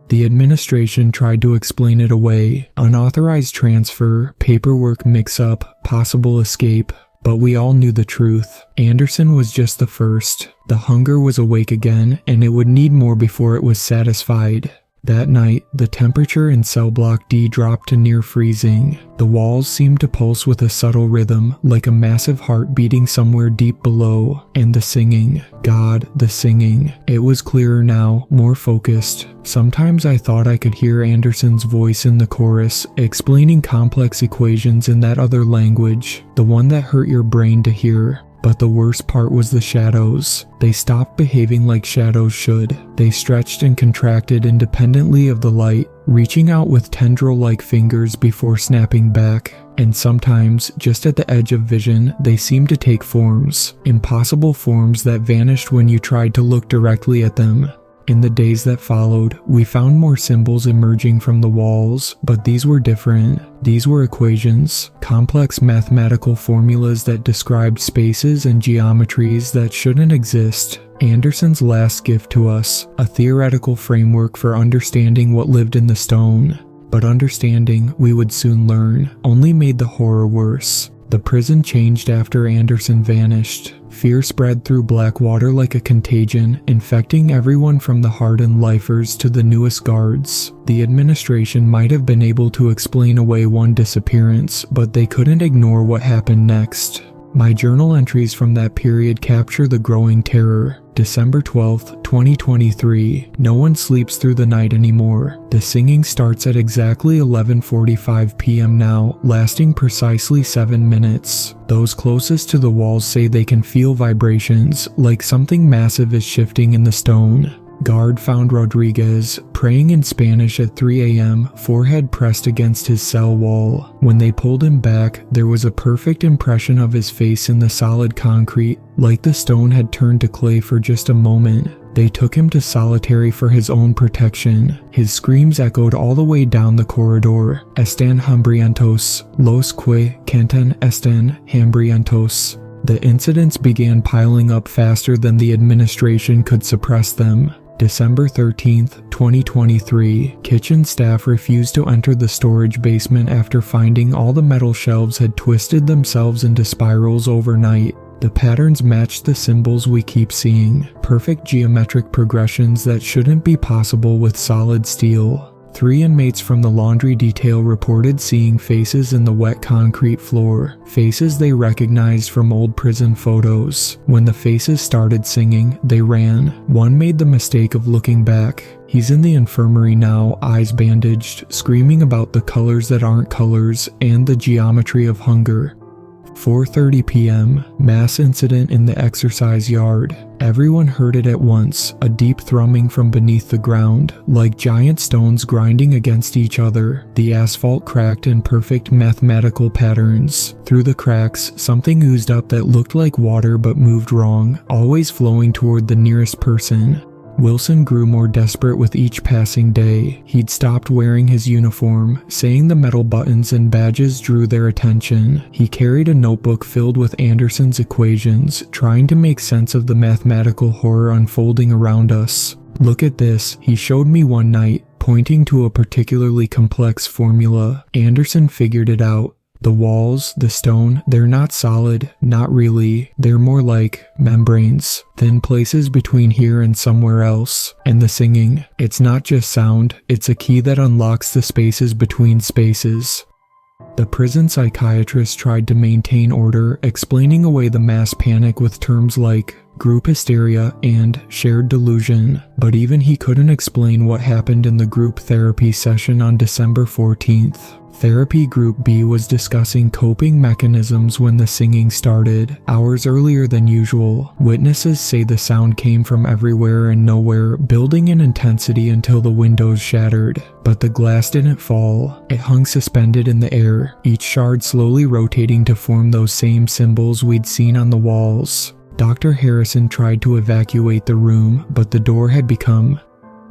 A: The administration tried to explain it away, unauthorized transfer, paperwork mix-up, possible escape, but we all knew the truth. Anderson was just the first. The hunger was awake again, and it would need more before it was satisfied. That night, the temperature in cell block D dropped to near freezing. The walls seemed to pulse with a subtle rhythm, like a massive heart beating somewhere deep below. And the singing. God, the singing. It was clearer now, more focused. Sometimes I thought I could hear Anderson's voice in the chorus, explaining complex equations in that other language, the one that hurt your brain to hear. But the worst part was the shadows. They stopped behaving like shadows should. They stretched and contracted independently of the light, reaching out with tendril-like fingers before snapping back. And sometimes, just at the edge of vision, they seemed to take forms. Impossible forms that vanished when you tried to look directly at them. In the days that followed, we found more symbols emerging from the walls, but these were different. These were equations, complex mathematical formulas that described spaces and geometries that shouldn't exist. Anderson's last gift to us, a theoretical framework for understanding what lived in the stone. But understanding, we would soon learn, only made the horror worse. The prison changed after Anderson vanished. Fear spread through Blackwater like a contagion, infecting everyone from the hardened lifers to the newest guards. The administration might have been able to explain away one disappearance, but they couldn't ignore what happened next. My journal entries from that period capture the growing terror. December 12th, 2023. No one sleeps through the night anymore. The singing starts at exactly 11:45 p.m. now, lasting precisely 7 minutes. Those closest to the walls say they can feel vibrations, like something massive is shifting in the stone. Guard found Rodriguez, praying in Spanish at 3 a.m., forehead pressed against his cell wall. When they pulled him back, there was a perfect impression of his face in the solid concrete, like the stone had turned to clay for just a moment. They took him to solitary for his own protection. His screams echoed all the way down the corridor. Están hambrientos, los que cantan están hambrientos. The incidents began piling up faster than the administration could suppress them. December 13th, 2023, kitchen staff refused to enter the storage basement after finding all the metal shelves had twisted themselves into spirals overnight. The patterns matched the symbols we keep seeing, perfect geometric progressions that shouldn't be possible with solid steel. 3 inmates from the laundry detail reported seeing faces in the wet concrete floor, faces they recognized from old prison photos. When the faces started singing, they ran. One made the mistake of looking back. He's in the infirmary now, eyes bandaged, screaming about the colors that aren't colors and the geometry of hunger. 4:30 p.m., mass incident in the exercise yard. Everyone heard it at once, a deep thrumming from beneath the ground, like giant stones grinding against each other. The asphalt cracked in perfect mathematical patterns. Through the cracks, something oozed up that looked like water but moved wrong, always flowing toward the nearest person. Wilson grew more desperate with each passing day. He'd stopped wearing his uniform, saying the metal buttons and badges drew their attention. He carried a notebook filled with Anderson's equations, trying to make sense of the mathematical horror unfolding around us. "Look at this," he showed me one night, pointing to a particularly complex formula. Anderson figured it out. The walls, the stone, they're not solid, not really. They're more like membranes, thin places between here and somewhere else. And the singing, it's not just sound, it's a key that unlocks the spaces between spaces. The prison psychiatrist tried to maintain order, explaining away the mass panic with terms like group hysteria and shared delusion, but even he couldn't explain what happened in the group therapy session on December 14th. Therapy Group B was discussing coping mechanisms when the singing started, hours earlier than usual. Witnesses say the sound came from everywhere and nowhere, building in intensity until the windows shattered. But the glass didn't fall. It hung suspended in the air, each shard slowly rotating to form those same symbols we'd seen on the walls. Dr. Harrison tried to evacuate the room, but the door had become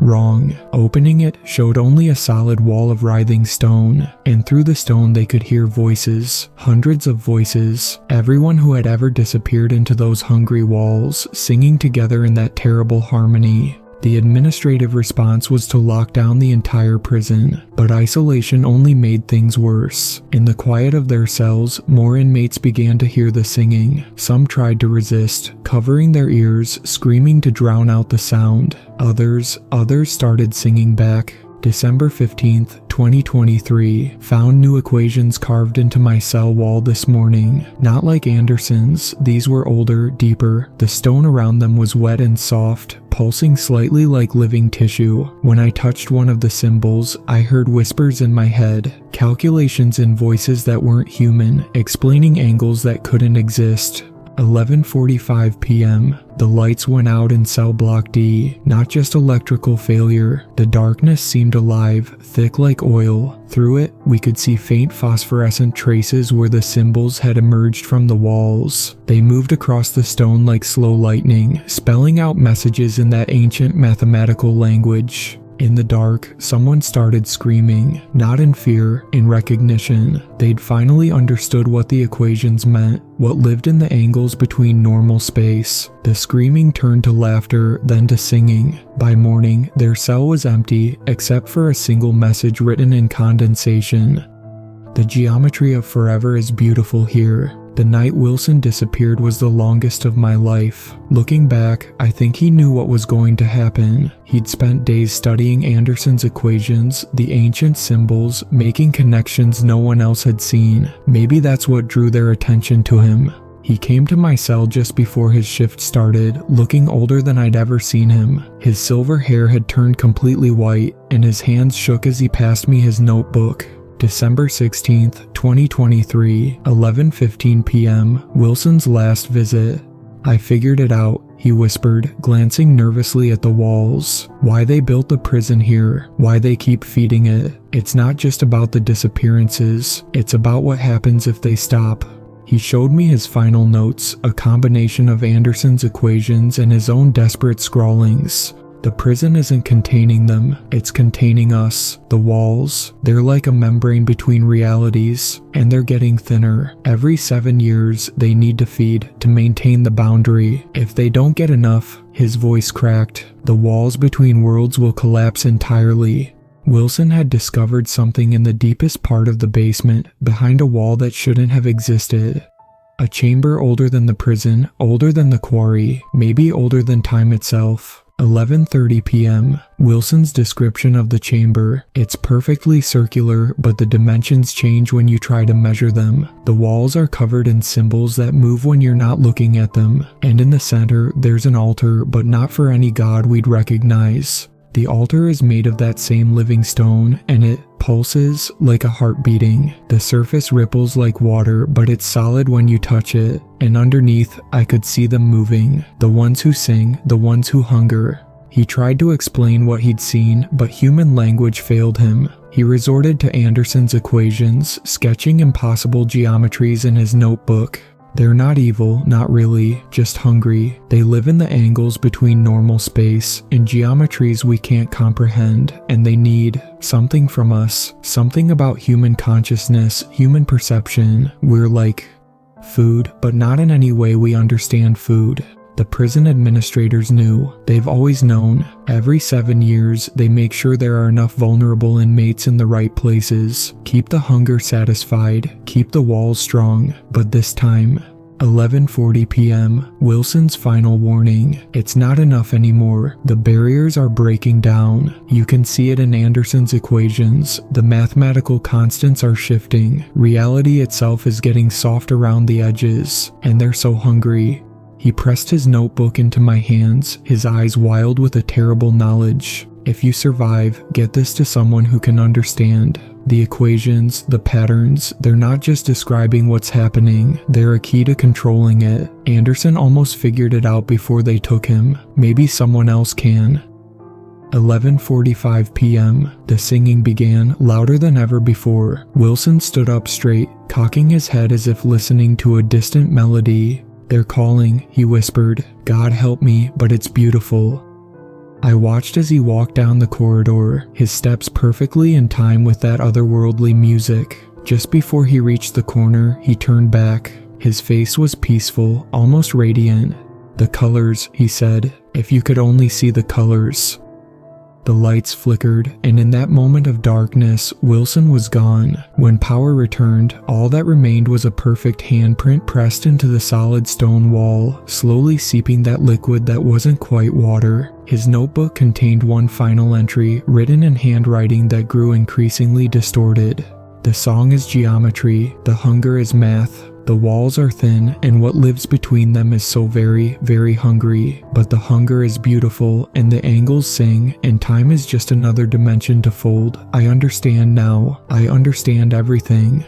A: wrong. Opening it showed only a solid wall of writhing stone, and through the stone they could hear voices, hundreds of voices, everyone who had ever disappeared into those hungry walls, singing together in that terrible harmony. The administrative response was to lock down the entire prison, but isolation only made things worse. In the quiet of their cells, more inmates began to hear the singing. Some tried to resist, covering their ears, screaming to drown out the sound. Others started singing back. December 15th, 2023, found new equations carved into my cell wall this morning. Not like Anderson's, these were older, deeper. The stone around them was wet and soft, pulsing slightly like living tissue. When I touched one of the symbols, I heard whispers in my head, calculations in voices that weren't human, explaining angles that couldn't exist. 11:45 p.m. The lights went out in cell block D. Not just electrical failure. The darkness seemed alive, thick like oil. Through it, we could see faint phosphorescent traces where the symbols had emerged from the walls. They moved across the stone like slow lightning, spelling out messages in that ancient mathematical language. In the dark, someone started screaming, not in fear, in recognition. They'd finally understood what the equations meant, what lived in the angles between normal space. The screaming turned to laughter, then to singing. By morning, their cell was empty, except for a single message written in condensation. "The geometry of forever is beautiful here. The night Wilson disappeared was the longest of my life. Looking back, I think he knew what was going to happen. He'd spent days studying Anderson's equations, the ancient symbols, making connections no one else had seen. Maybe that's what drew their attention to him. He came to my cell just before his shift started, looking older than I'd ever seen him. His silver hair had turned completely white, and his hands shook as he passed me his notebook. December 16th, 2023, 11:15 p.m., Wilson's last visit. "I figured it out," he whispered, glancing nervously at the walls. "Why they built the prison here, why they keep feeding it. It's not just about the disappearances, it's about what happens if they stop." He showed me his final notes, a combination of Anderson's equations and his own desperate scrawlings. The prison isn't containing them, it's containing us. The walls, they're like a membrane between realities, and they're getting thinner. Every 7 years, they need to feed to maintain the boundary. If they don't get enough, his voice cracked, the walls between worlds will collapse entirely. Wilson had discovered something in the deepest part of the basement, behind a wall that shouldn't have existed. A chamber older than the prison, older than the quarry, maybe older than time itself. 11:30 p.m. Wilson's description of the chamber. It's perfectly circular, but the dimensions change when you try to measure them. The walls are covered in symbols that move when you're not looking at them. And in the center, there's an altar, but not for any god we'd recognize. The altar is made of that same living stone, and it pulses like a heart beating. The surface ripples like water, but it's solid when you touch it. And underneath, I could see them moving. The ones who sing, the ones who hunger. He tried to explain what he'd seen, but human language failed him. He resorted to Anderson's equations, sketching impossible geometries in his notebook. They're not evil, not really, just hungry. They live in the angles between normal space, in geometries we can't comprehend, and they need something from us, something about human consciousness, human perception. We're like food, but not in any way we understand food. The prison administrators knew. They've always known. Every 7 years, they make sure there are enough vulnerable inmates in the right places. Keep the hunger satisfied. Keep the walls strong. But this time, 11:40 p.m., Wilson's final warning. It's not enough anymore. The barriers are breaking down. You can see it in Anderson's equations. The mathematical constants are shifting. Reality itself is getting soft around the edges. And they're so hungry. He pressed his notebook into my hands, his eyes wild with a terrible knowledge. If you survive, get this to someone who can understand. The equations, the patterns, they're not just describing what's happening, they're a key to controlling it. Anderson almost figured it out before they took him. Maybe someone else can. 11:45 p.m. The singing began, louder than ever before. Wilson stood up straight, cocking his head as if listening to a distant melody. "They're calling," he whispered. "God help me, but it's beautiful." I watched as he walked down the corridor, his steps perfectly in time with that otherworldly music. Just before he reached the corner, he turned back. His face was peaceful, almost radiant. "The colors," he said. "If you could only see the colors." The lights flickered, and in that moment of darkness, Wilson was gone. When power returned, all that remained was a perfect handprint pressed into the solid stone wall, slowly seeping that liquid that wasn't quite water. His notebook contained one final entry, written in handwriting that grew increasingly distorted. "The song is geometry, the hunger is math. The walls are thin, and what lives between them is so very, very hungry. But the hunger is beautiful, and the angles sing, and time is just another dimension to fold. I understand now. I understand everything."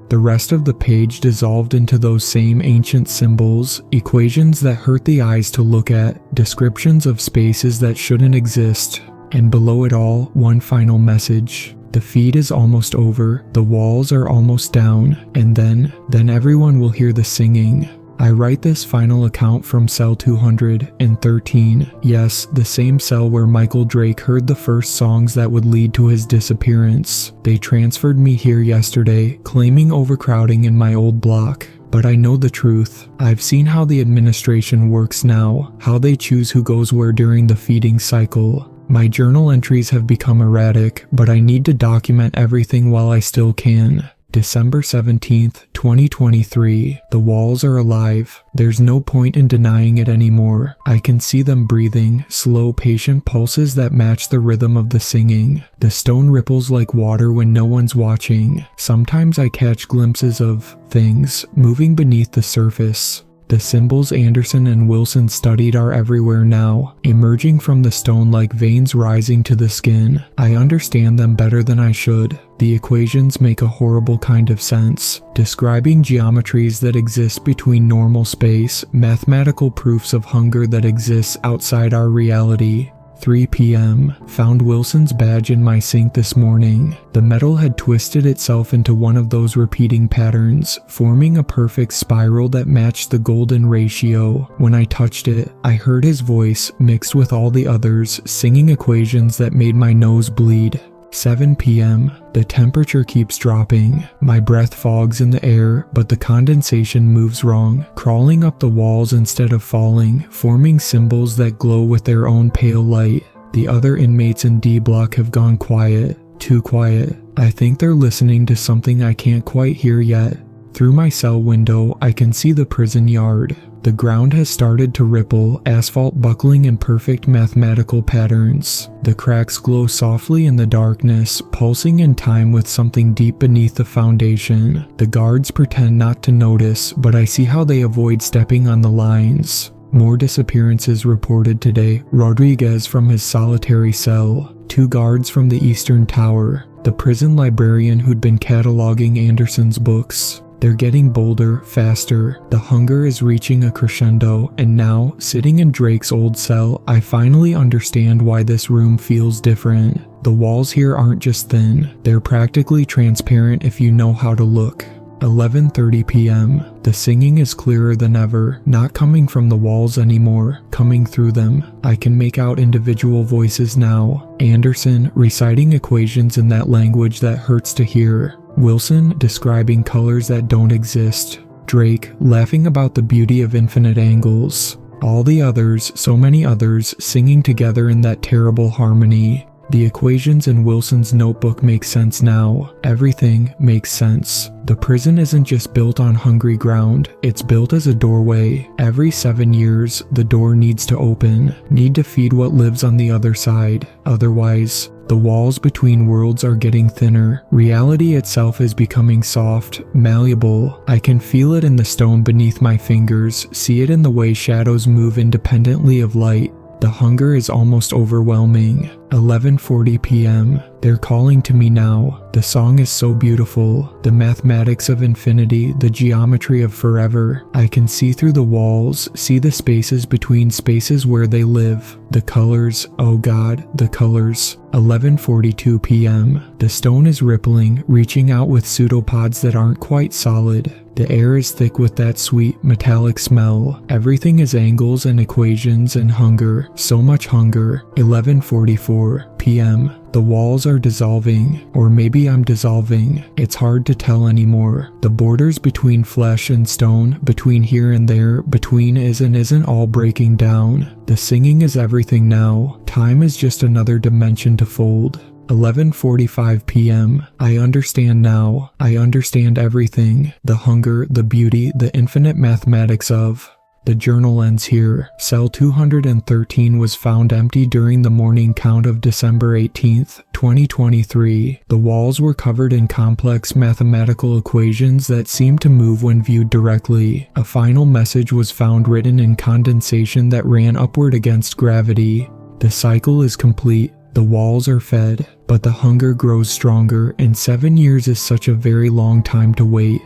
A: The rest of the page dissolved into those same ancient symbols, equations that hurt the eyes to look at, descriptions of spaces that shouldn't exist. And below it all, one final message. The feed is almost over, the walls are almost down, and then everyone will hear the singing. I write this final account from cell 213. Yes, the same cell where Michael Drake heard the first songs that would lead to his disappearance. They transferred me here yesterday, claiming overcrowding in my old block. But I know the truth. I've seen how the administration works now, how they choose who goes where during the feeding cycle. My journal entries have become erratic, but I need to document everything while I still can. December 17th, 2023. The walls are alive. There's no point in denying it anymore. I can see them breathing, slow, patient pulses that match the rhythm of the singing. The stone ripples like water when no one's watching. Sometimes I catch glimpses of things moving beneath the surface. The symbols Anderson and Wilson studied are everywhere now, emerging from the stone like veins rising to the skin. I understand them better than I should. The equations make a horrible kind of sense, describing geometries that exist between normal space, mathematical proofs of hunger that exists outside our reality. 3 p.m. Found Wilson's badge in my sink this morning. The metal had twisted itself into one of those repeating patterns, forming a perfect spiral that matched the golden ratio. When I touched it, I heard his voice, mixed with all the others, singing equations that made my nose bleed. 7 p.m. The temperature keeps dropping. My breath fogs in the air, but the condensation moves wrong, crawling up the walls instead of falling, forming symbols that glow with their own pale light. The other inmates in D block have gone quiet. Too quiet. I think they're listening to something I can't quite hear yet. Through my cell window, I can see the prison yard. The ground has started to ripple, asphalt buckling in perfect mathematical patterns. The cracks glow softly in the darkness, pulsing in time with something deep beneath the foundation. The guards pretend not to notice, but I see how they avoid stepping on the lines. More disappearances reported today. Rodriguez from his solitary cell. 2 guards from the Eastern Tower. The prison librarian who'd been cataloging Anderson's books. They're getting bolder, faster. The hunger is reaching a crescendo, and now, sitting in Drake's old cell, I finally understand why this room feels different. The walls here aren't just thin, they're practically transparent if you know how to look. 11:30 p.m. The singing is clearer than ever, not coming from the walls anymore, coming through them. I can make out individual voices now. Anderson reciting equations in that language that hurts to hear. Wilson describing colors that don't exist. Drake laughing about the beauty of infinite angles. All the others, so many others, singing together in that terrible harmony. The equations in Wilson's notebook make sense now. Everything makes sense. The prison isn't just built on hungry ground, it's built as a doorway. Every 7 years, the door needs to open, need to feed what lives on the other side. Otherwise, the walls between worlds are getting thinner. Reality itself is becoming soft, malleable. I can feel it in the stone beneath my fingers, see it in the way shadows move independently of light. The hunger is almost overwhelming. 11:40 p.m. They're calling to me now. The song is so beautiful. The mathematics of infinity, the geometry of forever. I can see through the walls, see the spaces between spaces where they live. The colors, oh God, the colors. 11:42 p.m. The stone is rippling, reaching out with pseudopods that aren't quite solid. The air is thick with that sweet, metallic smell. Everything is angles and equations and hunger. So much hunger. 11:44 p.m. The walls are dissolving, or maybe I'm dissolving. It's hard to tell anymore. The borders between flesh and stone, between here and there, between is and isn't all breaking down. The singing is everything now. Time is just another dimension to fold. 11:45 p.m. I understand now. I understand everything. The hunger, the beauty, the infinite mathematics of. The journal ends here. Cell 213 was found empty during the morning count of December 18th, 2023. The walls were covered in complex mathematical equations that seemed to move when viewed directly. A final message was found written in condensation that ran upward against gravity. The cycle is complete. The walls are fed, but the hunger grows stronger, and 7 years is such a very long time to wait.